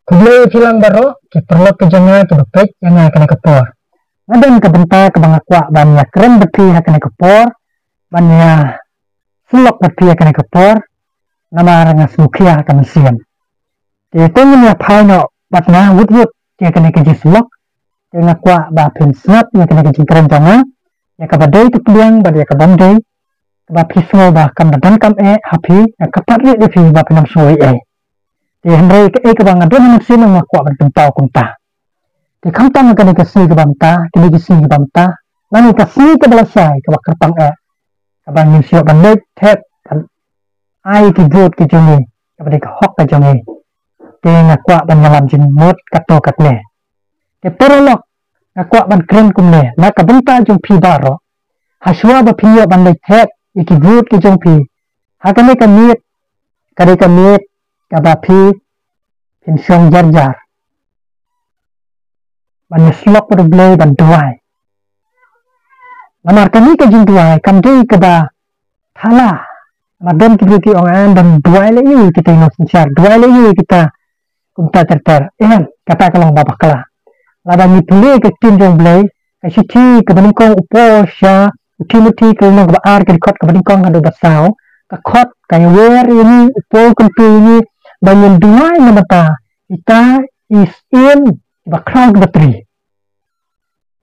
Kublai filang baro ki perlo ke janga ke bepek yang kena kepor. Ngadan ke benta ke bangakwa banyak keren bepi kena kepor, banyak sulok bepi kena kepor, nama ranga sukia kena siam. Dia tengin ya paino batna wud dia kena keji sulok, dia ngakwa ba pin snap dia kena keji keren janga, ya kabadai tu piliang bad ya kabandai, ba pismo ba kam dan kam happy ya kapatri dia pi ba pinam suai di hendrai ke ke bang adon manusia nang makwa bertentau kunta di kamta magani kasi ke banta kini kisi ke banta nani kasi ke balasai ke bakerpang ke bang nyusio bandai tep kan ai ki jod ki jongi ke bade ke hok ke jongi di ngakwa ban nyalam jin mot kato katne di perolok ngakwa ban keren kumne na ke benta jong pi baro haswa ba pinyo bandai tep iki jod ki jong pi hakane ka miet kade ka miet kabapi pinsyong jar banyaslok berblay ban duai lamar kami ke jin duai kam dei ke ba thala madon ki ongan dan duai le yu kita ino sincere duai le yu kita kumta terter kata kalong babak kala laba ni pule ke tim jong blay ke siti ke baningkong upo sya uti ke nong ba ar ke kot ke baningkong hadu basau ke kot kaya wer ini upo kentu ini banyak dua yang mata kita is in background bateri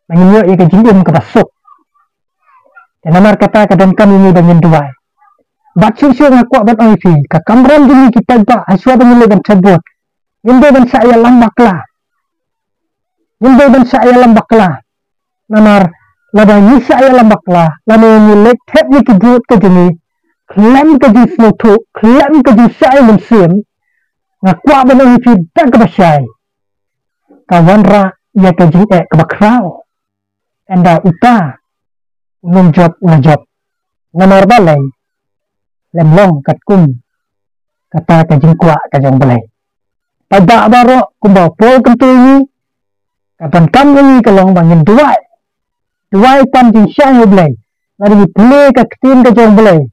banyak yang kejadian ke basuk dan namar kata kadang kami ini banyak dua baca siapa nak kuat bat IC ke kamran dulu kita ba aswa banyak leban sebut yende ban saya lambaklah namar laba ni saya lambaklah lalu ni letek ni kejut ke jeni klaim ke jis moto klaim ke jis saya mensim ngakwa banang fi dag basyai kawanra ya kajing ke bakrao enda uta unum job namar balai lemlong katkum kata kajing kwa kajang balai pada baro kumba pol kentu ini kapan kam ini kalong bangin duai pan jing syai balai lari play ka ketin kajang balai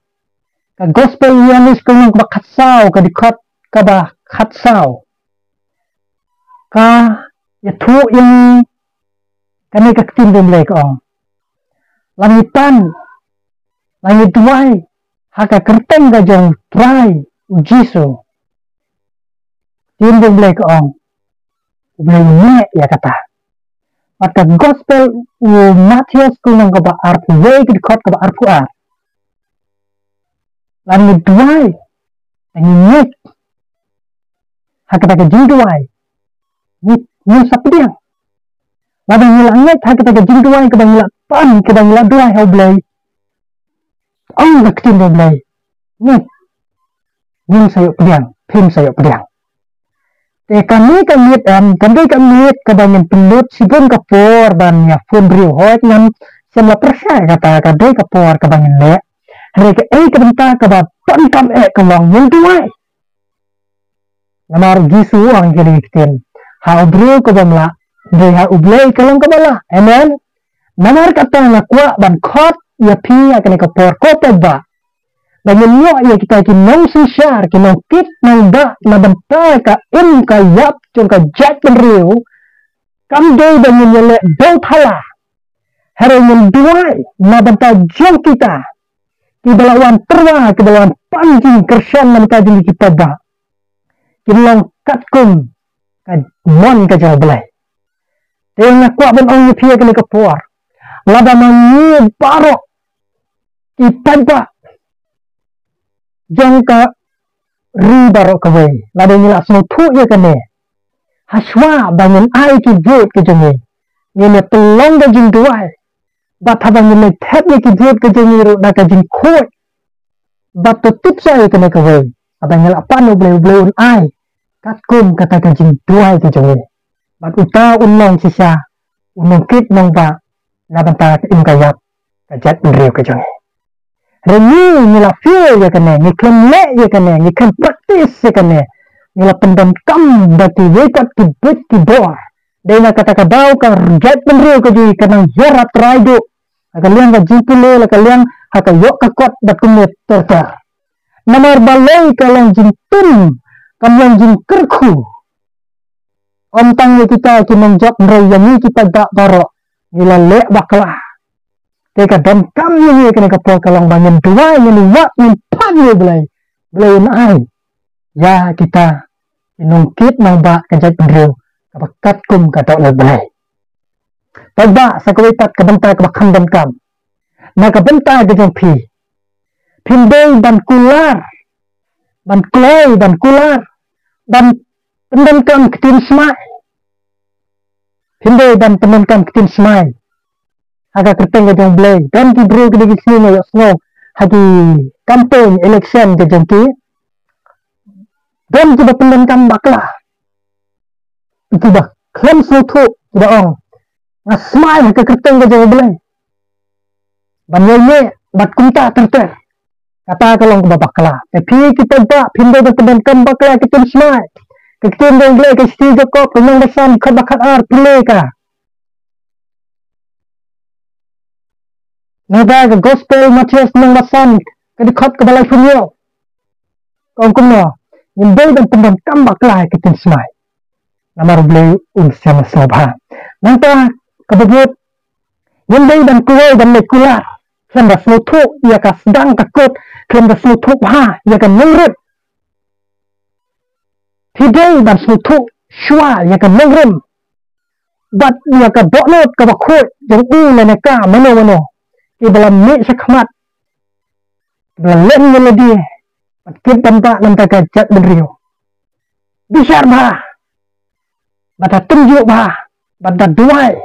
ka gospel yanis kulung bakatsau ka dikot ka ba khatsau ka ya thu ini kami ka ketin balai ka ong langitan langit duai haka kerteng ka jong try jisu tin balai ka ong balai ni ya kata maka gospel Matius kulung ka ba arpu way ka dikot ka ba arpu langit duai langit hakata jinduai ni sapdiang labang langit hakata jinduai ke bangila pan ke bangila duai hoblay ang naktin hoblay ni sayo pdiang pin sayo pdiang te kami kami ke bangin pelut sibun kapor ban ya fun riu hoit ngam semla persya kata kadai kapor ke bangin le mereka ke benta ke ba pan kam ke long duai namar gisu ang kitin ha ubru ko bamla de ha ublay kalong kabala amen namar kata nakwa ban khot ya pi akan ka por ko ba banyak ya kita ki nong sisyar ki nong kit nong da na benta ka im ka yap chung ka jet benriu kam de banyak le do thala hare men duai na benta jong kita di belawan terwa ke belawan panjing kersan nam kajing kita ba kinlang katkum ka mon ka jang belai te ngakwa ban ong pia ke puar laba mangi baro ipada jang ka ri baro ka we laba ni la so thu ye kane haswa bangun ai ki vote ke jang ni ne pelong ga jing duai bat habang ni tap ye ki vote ke jang ro da ka jing khoi bat to tip sai ke ne ka we abang ni la pan bleu ai katkum kata kajing duai ke jongi bat uta unong sisa unong kit nong ba na banta im kayap kajat nriu ke jongi reni ni la feel ya kane ni klem le ya kane ni kan practice ya kane ni la pendam kam bati wake up to break the door dena kata ka dau ka jet nriu ke jongi kanang yarat raido akaliang ka jipule akaliang haka yok ka kot bat kumit terter namar balai kalang jintun kamlang jing kerku Om tangnya kita menjawab merayani kita tak barok. Nila lek baklah. Teka dan kami ni kena kapal kalong bangun dua ni wak ni pan belai. Belai nai. Ya kita inungkit nang bak kejat bendru. Kabakat kum kata oleh belai. Tabak sakuitat kebentar kebakan dan kam. Nak kebentar kejang pi. Pindai dan kular. Dan kelai dan kular. Dan pendenkan ketin semai. Pindai dan pendenkan ketin semai. Agak kerteng kejang belai. Dan diberi kedegi sini yuk snow. Hagi kampung election kejang ki. Dan kita pendenkan baklah. Itu dah. Klaim sutuk. Tidak orang. Ngas semai agak kerteng kejang belai. Banyaknya. Bat kunta terter. Kata kalau ke baklah. Tapi kita tak. Pindai dan pendenkan baklah ketin semai. Ketin dan belai. Kesti jokop. Penyang desan. Kebakat ar. Pilih kah. Nada ke gospel Matius nang masan ke dekat ke balai funyo. Kau kumno. Yembel dan pendam baklah ketin semai. Nama rublei sama sobha. Nanta kebebut. Yembel dan kuai dan lekular. Kelem dah selutuk. Ia ka sedang takut. Kelem dah selutuk ha. Ia ka mengrip. Hidai dan selutuk. Syua ia ka mengrip. Bat ia ka boknot ka bakut. Yang leneka mano-mano. Dalam ni sakmat dalam lain melodi kita tanpa nanti kajat beriu besar bah bata tunjuk bah bata duai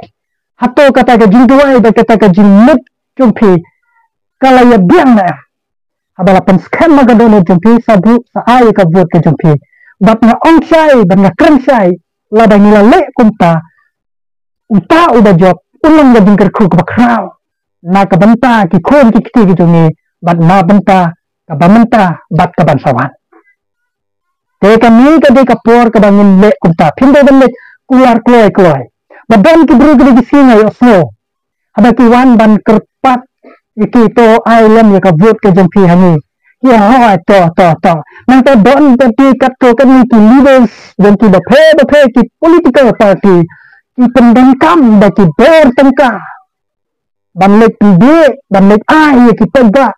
atau kata kajing duai dan kata kajing mut jumpi kalau ya biang na abala penskan magadono jumpi sabu saai kabut ke jumpi bat na ongsai bat na krensai lada nilale kumta uta udah job ulung gajing kerku ke bakrau na kabanta ki kon ki kiti ki jongi bat na banta kabamenta bat kabansawan te kami ka de kapor ka bangin le kunta phinde ban le kular kloy badan ki bru ki singa yo snow ada ki wan ban kerpat iki to island ya ka vot ke jongpi hani ya ho to nang ta don ta ti kat to kan ki leaders dan ki ba phe ki political party ki pendam kam ba ki ber tengka ban lek pide ban lek ai ki pega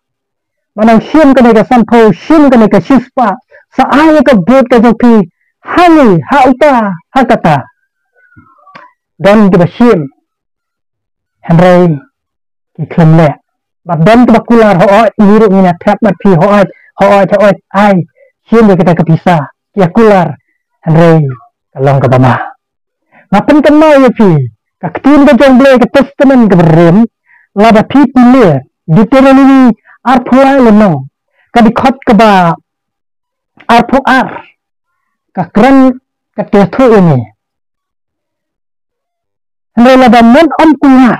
manang sim ka ka sampo sim ka ka sispa sa ai ka bot ka jopi hani hauta hakata dan ki sim henry ki klemle bat dan ki kular ho liru ni na tap mat pi ho ai sim kita kepisa ya kular henry kalong ka bama ngapen kan mau ya pi ka ketin ka jong ble ka testament ka berem lada pipi le Deuteronomy arpulai lenong kadikot keba arpu ar kakran katetu ini hendak lada men om kular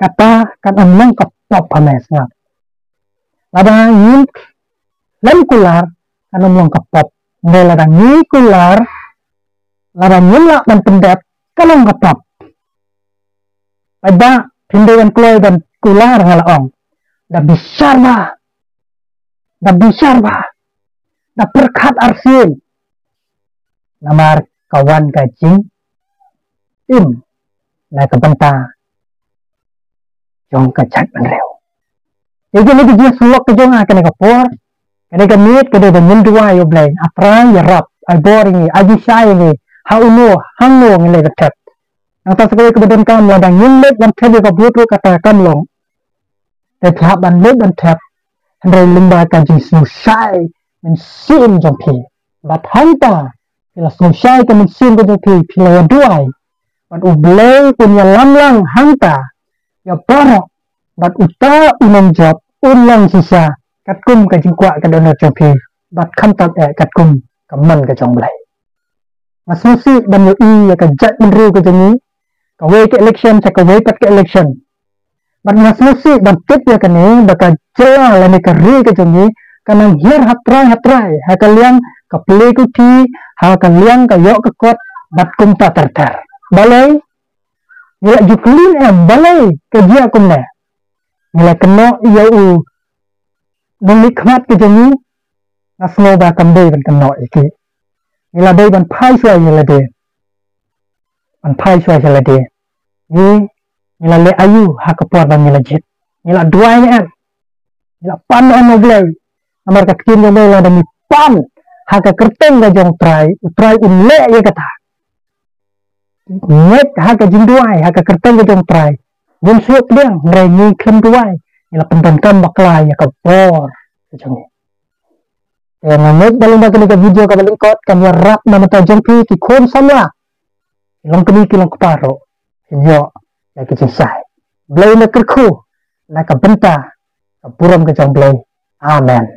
kata kan omong kapop pames ngap lada yin lem kular kan omong kapop hendak lada ni kular lada nyelak dan pendat kalong kapop ada pindahan kloy dan kular ngalaong dah besar bah dah perkat arsin namar kawan kajing tim na kebenta jong kacak menreu jadi ni dia sulok ke jong akan kapor kene kamit kene dengan dua yo blay apra ya rap ai boring ai sai ni hauno hango ngele ketat ang tasakay kebadan kam ladang yunlet dan tadi ka butu kata kam long tetap ban let dan tap hendai limba kaji susai men sim jompi bat hanta pila susai ka men sim jompi pila duai bat ublay punya lamlang hanta ya parok bat uta unang job ulang sisa katkum kaji kwa ka dono jompi bat kantat katkum kaman ka jongblay mas musi dan yo ya ka jat menru ka jengi kawai ke election sa kawai pat ke election bat mas musi dan tip ya kani baka jela lani kari ke jongi kanang hier hatrai hakaliang ka play ku ti hakaliang ka yok ke kot bat kumta terter balai nila juklin balai ke dia kumne nila keno iya u nung nikmat ke jongi nasno ba kambe ban keno iki nila dai ban pai suai nila dai มันพายช่วยละเดนี่ละเลอายุหากปอดบางนี่ละจิตนี่ละdua ni kan ni la pan on oblay amar ka kin yang mela demi pan haka kerteng ga jong trai unle ye kata net haka jingduai haka kerteng ga jong trai mun suat dia ngrai ni klem duai ni la pentonton baklai ya ka bor jong ni net dalam bagian video ka balingkot kan ya rap na mata jong ki khon samla long kini kilong keparo yo ya kisah blay na kerku na kabenta kapuram ka jong blay amen